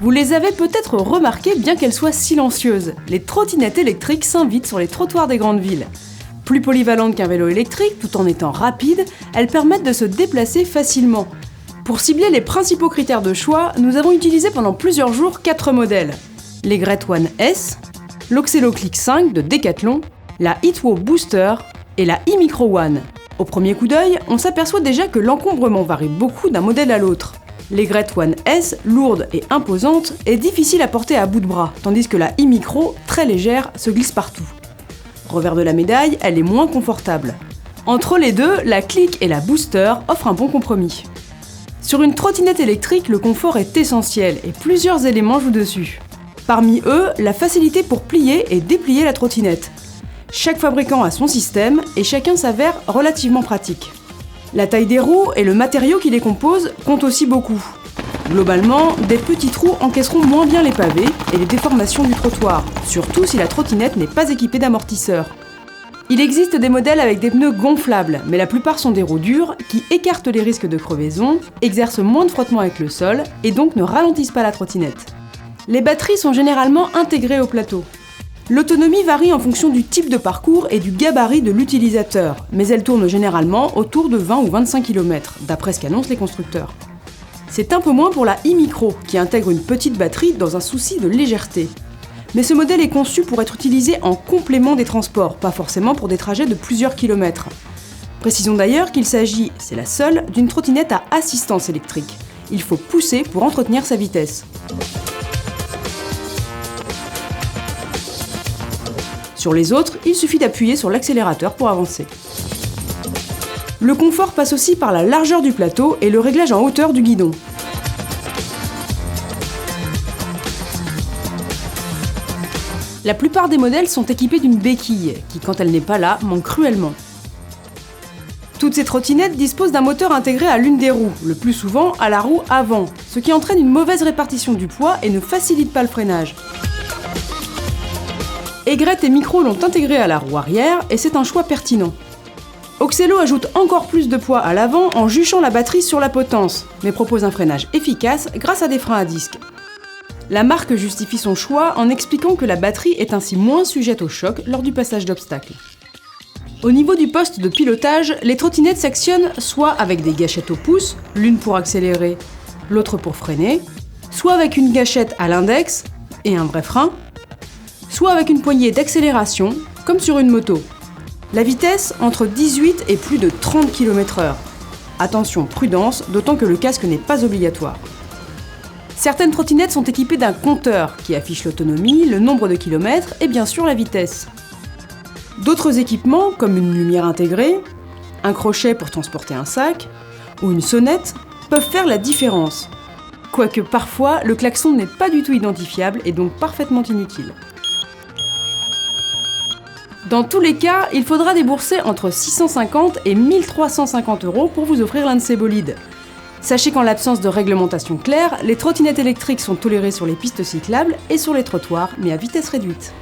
Vous les avez peut-être remarquées bien qu'elles soient silencieuses. Les trottinettes électriques s'invitent sur les trottoirs des grandes villes. Plus polyvalentes qu'un vélo électrique, tout en étant rapides, elles permettent de se déplacer facilement. Pour cibler les principaux critères de choix, nous avons utilisé pendant plusieurs jours 4 modèles. L'Aigrette One S, l'Oxelo Click 5 de Decathlon, la Hitwo Booster et la e-Micro One. Au premier coup d'œil, on s'aperçoit déjà que l'encombrement varie beaucoup d'un modèle à l'autre. L'Aigrette One S, lourde et imposante, est difficile à porter à bout de bras, tandis que la e-Micro, très légère, se glisse partout. Revers de la médaille, elle est moins confortable. Entre les deux, la Click et la Booster offrent un bon compromis. Sur une trottinette électrique, le confort est essentiel et plusieurs éléments jouent dessus. Parmi eux, la facilité pour plier et déplier la trottinette. Chaque fabricant a son système et chacun s'avère relativement pratique. La taille des roues et le matériau qui les compose comptent aussi beaucoup. Globalement, des petits trous encaisseront moins bien les pavés et les déformations du trottoir, surtout si la trottinette n'est pas équipée d'amortisseurs. Il existe des modèles avec des pneus gonflables, mais la plupart sont des roues dures qui écartent les risques de crevaison, exercent moins de frottement avec le sol et donc ne ralentissent pas la trottinette. Les batteries sont généralement intégrées au plateau. L'autonomie varie en fonction du type de parcours et du gabarit de l'utilisateur, mais elle tourne généralement autour de 20 ou 25 km, d'après ce qu'annoncent les constructeurs. C'est un peu moins pour la e-Micro, qui intègre une petite batterie dans un souci de légèreté. Mais ce modèle est conçu pour être utilisé en complément des transports, pas forcément pour des trajets de plusieurs kilomètres. Précisons d'ailleurs qu'il s'agit, c'est la seule, d'une trottinette à assistance électrique. Il faut pousser pour entretenir sa vitesse. Sur les autres, il suffit d'appuyer sur l'accélérateur pour avancer. Le confort passe aussi par la largeur du plateau et le réglage en hauteur du guidon. La plupart des modèles sont équipés d'une béquille, qui quand elle n'est pas là, manque cruellement. Toutes ces trottinettes disposent d'un moteur intégré à l'une des roues, le plus souvent à la roue avant, ce qui entraîne une mauvaise répartition du poids et ne facilite pas le freinage. Aigrette et Micro l'ont intégré à la roue arrière et c'est un choix pertinent. Oxelo ajoute encore plus de poids à l'avant en juchant la batterie sur la potence, mais propose un freinage efficace grâce à des freins à disque. La marque justifie son choix en expliquant que la batterie est ainsi moins sujette au choc lors du passage d'obstacles. Au niveau du poste de pilotage, les trottinettes s'actionnent soit avec des gâchettes au pouce, l'une pour accélérer, l'autre pour freiner, soit avec une gâchette à l'index et un vrai frein, soit avec une poignée d'accélération, comme sur une moto. La vitesse entre 18 et plus de 30 km/h. Attention, prudence, d'autant que le casque n'est pas obligatoire. Certaines trottinettes sont équipées d'un compteur qui affiche l'autonomie, le nombre de kilomètres et bien sûr la vitesse. D'autres équipements, comme une lumière intégrée, un crochet pour transporter un sac ou une sonnette, peuvent faire la différence. Quoique parfois, le klaxon n'est pas du tout identifiable et donc parfaitement inutile. Dans tous les cas, il faudra débourser entre 650 et 1350 € pour vous offrir l'un de ces bolides. Sachez qu'en l'absence de réglementation claire, les trottinettes électriques sont tolérées sur les pistes cyclables et sur les trottoirs, mais à vitesse réduite.